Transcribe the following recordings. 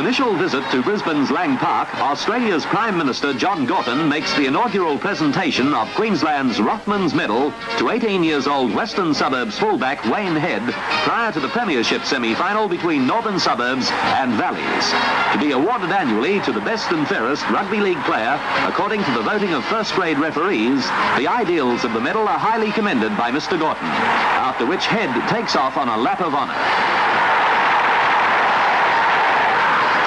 initial visit to Brisbane's Lang Park, Australia's Prime Minister John Gorton makes the inaugural presentation of Queensland's Rothmans Medal to 18-years-old Western Suburbs fullback Wayne Head prior to the Premiership semi-final between Northern Suburbs and Valleys. To be awarded annually to the best and fairest rugby league player, according to the voting of first-grade referees, the ideals of the medal are highly commended by Mr. Gorton, after which Head takes off on a lap of honour.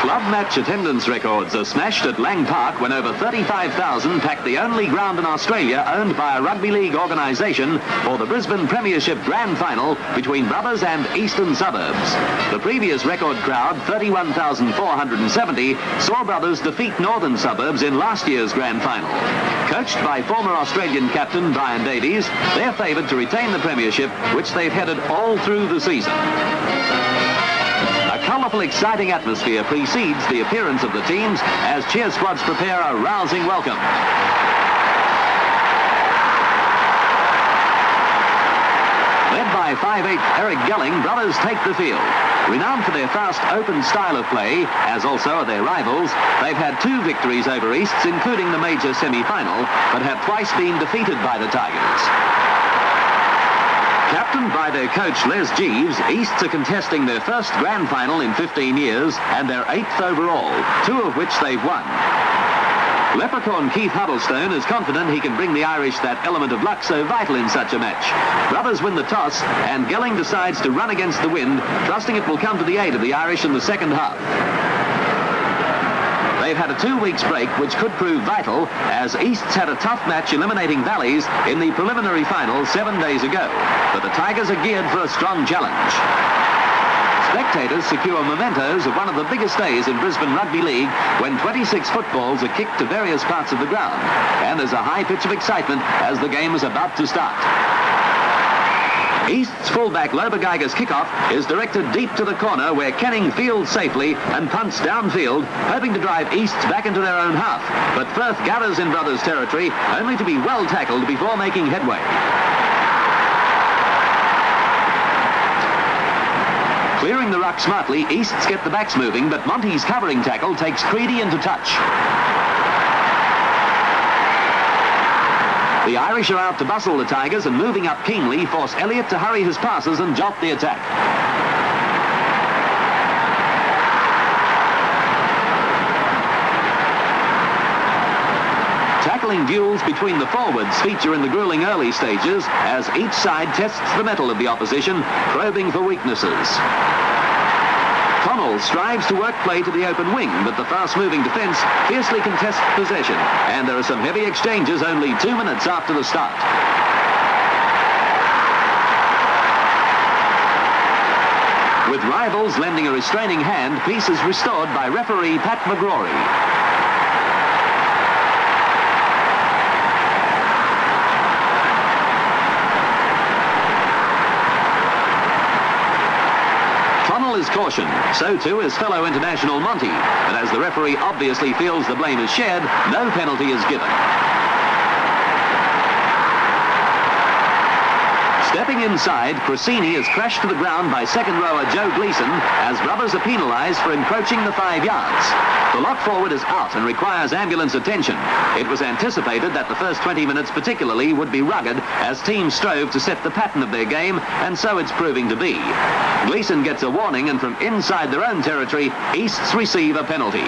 Club match attendance records are smashed at Lang Park when over 35,000 packed the only ground in Australia owned by a rugby league organisation for the Brisbane Premiership Grand Final between Brothers and Eastern Suburbs. The previous record crowd, 31,470, saw Brothers defeat Northern Suburbs in last year's Grand Final. Coached by former Australian captain Brian Davies, they're favoured to retain the Premiership, which they've headed all through the season. A colourful, exciting atmosphere precedes the appearance of the teams as cheer squads prepare a rousing welcome. Led by 5'8" Eric Gelling, Brothers take the field. Renowned for their fast, open style of play, as also are their rivals, they've had 2 victories over Easts, including the major semi-final, but have twice been defeated by the Tigers. Captained by their coach Les Jeeves, Easts are contesting their first grand final in 15 years and their 8th overall, 2 of which they've won. Leprechaun Keith Huddlestone is confident he can bring the Irish that element of luck so vital in such a match. Brothers win the toss and Gelling decides to run against the wind, trusting it will come to the aid of the Irish in the second half. They've had a 2 weeks break, which could prove vital, as Easts had a tough match eliminating Valleys in the preliminary final 7 days ago. But the Tigers are geared for a strong challenge. Spectators secure mementos of one of the biggest days in Brisbane Rugby League when 26 footballs are kicked to various parts of the ground. And there's a high pitch of excitement as the game is about to start. East's fullback Lobergeiger's kickoff is directed deep to the corner where Canning fields safely and punts downfield, hoping to drive Easts back into their own half. But Firth gathers in Brothers' territory, only to be well tackled before making headway. Clearing the ruck smartly, Easts get the backs moving, but Monty's covering tackle takes Creedy into touch. The Irish are out to bustle the Tigers and moving up keenly force Elliott to hurry his passes and jolt the attack. Tackling duels between the forwards feature in the grueling early stages as each side tests the mettle of the opposition, probing for weaknesses. Connell strives to work play to the open wing, but the fast-moving defence fiercely contests possession, and there are some heavy exchanges only 2 minutes after the start. With rivals lending a restraining hand, peace is restored by referee Pat McGrory. Is cautioned. So too is fellow international Monty. But as the referee obviously feels the blame is shared, no penalty is given. Stepping inside, Cressini is crashed to the ground by second rower Joe Gleeson as Brothers are penalised for encroaching the 5 yards. The lock forward is out and requires ambulance attention. It was anticipated that the first 20 minutes particularly would be rugged as teams strove to set the pattern of their game, and so it's proving to be. Gleeson gets a warning, and from inside their own territory, Easts receive a penalty.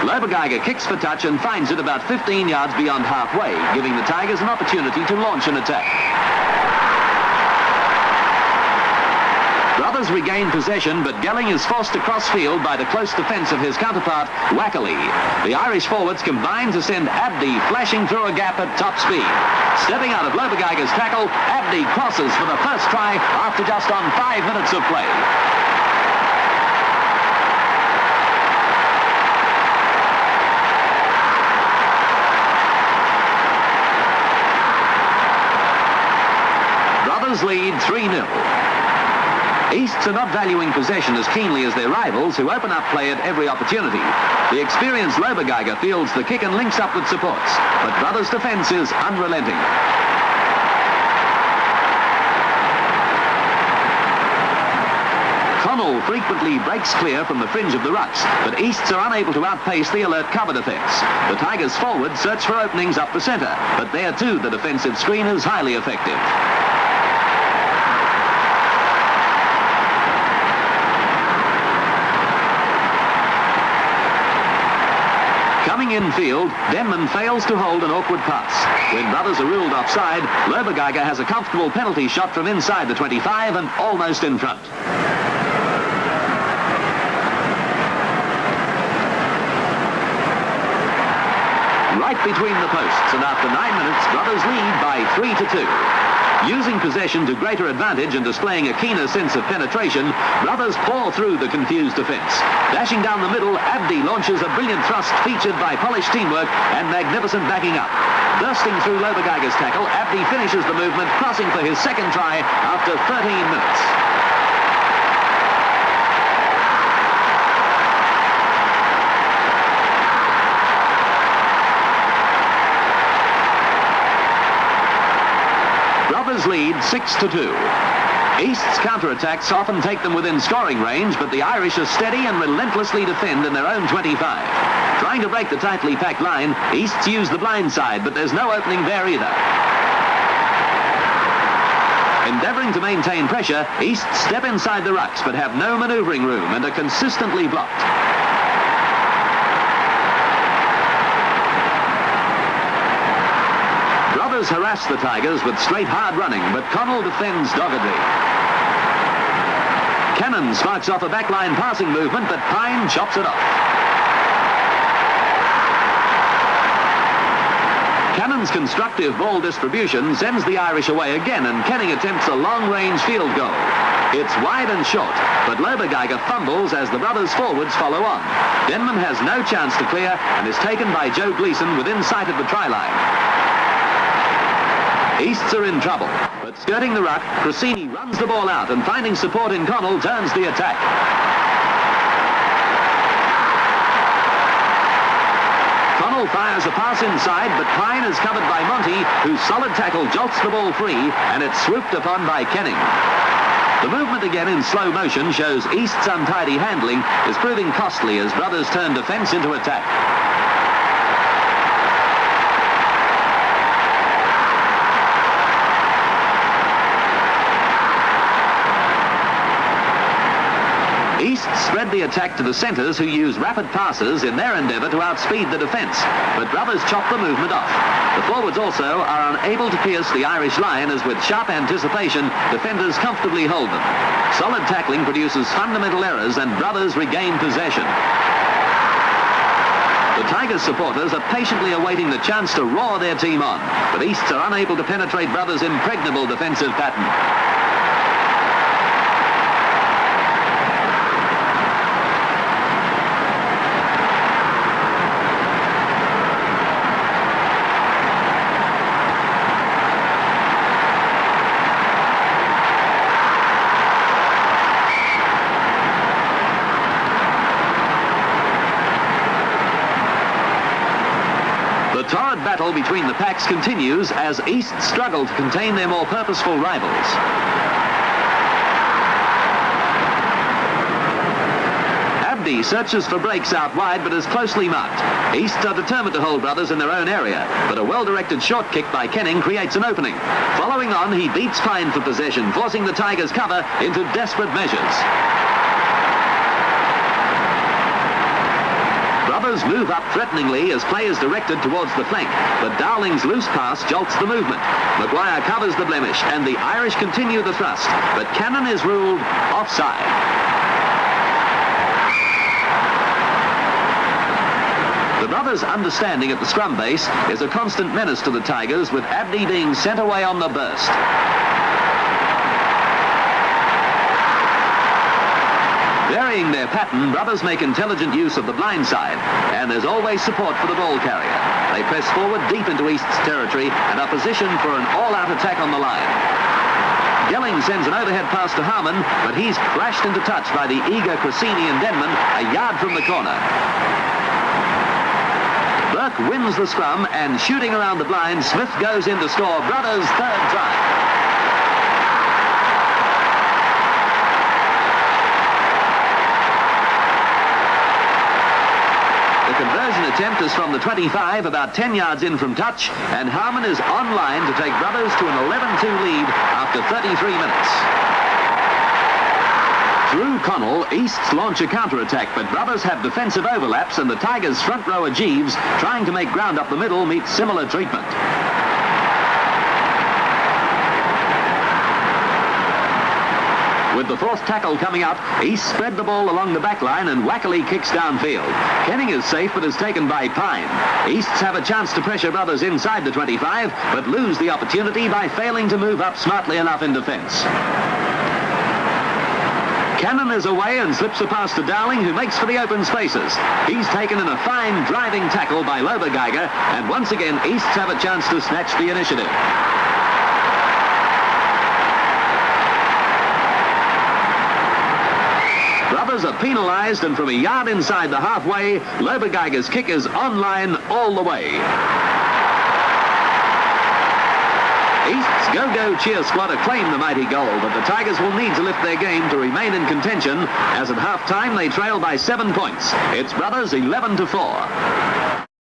Lobergeiger kicks for touch and finds it about 15 yards beyond halfway, giving the Tigers an opportunity to launch an attack. Brothers regain possession, but Gelling is forced across field by the close defence of his counterpart, Wackerley. The Irish forwards combine to send Abdi flashing through a gap at top speed. Stepping out of Lobergeiger's tackle, Abdi crosses for the first try after just on 5 minutes of play. Brothers lead 3-0. Easts are not valuing possession as keenly as their rivals, who open up play at every opportunity. The experienced Lobergeiger fields the kick and links up with supports, but Brothers' defence is unrelenting. Connell frequently breaks clear from the fringe of the rucks, but Easts are unable to outpace the alert cover defence. The Tigers forward search for openings up the centre, but there too the defensive screen is highly effective. Coming in field, Denman fails to hold an awkward pass. When brothers are ruled offside, Lobergeiger has a comfortable penalty shot from inside the 25 and almost in front. Right between the posts, and after 9 minutes, brothers lead by 3-2. Using possession to greater advantage and displaying a keener sense of penetration, brothers pour through the confused defence. Dashing down the middle, Abdi launches a brilliant thrust featured by polished teamwork and magnificent backing up. Bursting through Lobergeiger's tackle, Abdi finishes the movement, crossing for his second try after 13 minutes. Brothers lead 6-2. East's counter-attacks often take them within scoring range, but the Irish are steady and relentlessly defend in their own 25. Trying to break the tightly packed line, East's use the blind side, but there's no opening there either. Endeavouring to maintain pressure, East's step inside the rucks, but have no manoeuvring room and are consistently blocked. Brothers harass the Tigers with straight hard running, but Connell defends doggedly. Cannon sparks off a backline passing movement, but Pine chops it off. Cannon's constructive ball distribution sends the Irish away again, and Kenning attempts a long-range field goal. It's wide and short, but Lobergeiger fumbles as the brothers' forwards follow on. Denman has no chance to clear and is taken by Joe Gleason within sight of the try line. Easts are in trouble, but skirting the ruck, Cressini runs the ball out and finding support in Connell turns the attack. Connell fires a pass inside, but Pine is covered by Monty, whose solid tackle jolts the ball free, and it's swooped upon by Kenning. The movement again in slow motion shows East's untidy handling is proving costly as brothers turn defence into attack. East spread the attack to the centres, who use rapid passes in their endeavour to outspeed the defence, but brothers chop the movement off. The forwards also are unable to pierce the Irish line, as with sharp anticipation, defenders comfortably hold them. Solid tackling produces fundamental errors and brothers regain possession. The Tigers supporters are patiently awaiting the chance to roar their team on, but Easts are unable to penetrate brothers' impregnable defensive pattern. The torrid battle between the packs continues as East struggle to contain their more purposeful rivals. Abdi searches for breaks out wide but is closely marked. East are determined to hold brothers in their own area, but a well-directed short kick by Kenning creates an opening. Following on, he beats Pine for possession, forcing the Tigers' cover into desperate measures. Brothers move up threateningly as play is directed towards the flank, but Dowling's loose pass jolts the movement. Maguire covers the blemish, and the Irish continue the thrust, but Cannon is ruled offside. The brothers' understanding at the scrum base is a constant menace to the Tigers, with Abdi being sent away on the burst. Varying their pattern, brothers make intelligent use of the blind side, and there's always support for the ball carrier. They press forward deep into East's territory and are positioned for an all-out attack on the line. Gelling sends an overhead pass to Harmon, but he's crashed into touch by the eager Cressini and Denman a yard from the corner. Burke wins the scrum, and shooting around the blind, Smith goes in to score brothers' third try. attempt is from the 25, about 10 yards in from touch, and Harmon is on line to take Brothers to an 11-2 lead after 33 minutes. Through Connell, Easts launch a counter-attack, but Brothers have defensive overlaps, and the Tigers' front rower Jeeves, trying to make ground up the middle, meets similar treatment. With the fourth tackle coming up, East spread the ball along the back line and wackily kicks downfield. Kenning is safe but is taken by Pine. Easts have a chance to pressure Brothers inside the 25, but lose the opportunity by failing to move up smartly enough in defence. Cannon is away and slips a pass to Dowling, who makes for the open spaces. He's taken in a fine driving tackle by Lobergeiger, and once again Easts have a chance to snatch the initiative. Brothers are penalised, and from a yard inside the halfway, Lobergeiger's kick is on line all the way. East's go-go cheer squad acclaim the mighty goal, but the Tigers will need to lift their game to remain in contention, as at half-time they trail by 7 points. It's Brothers 11-4.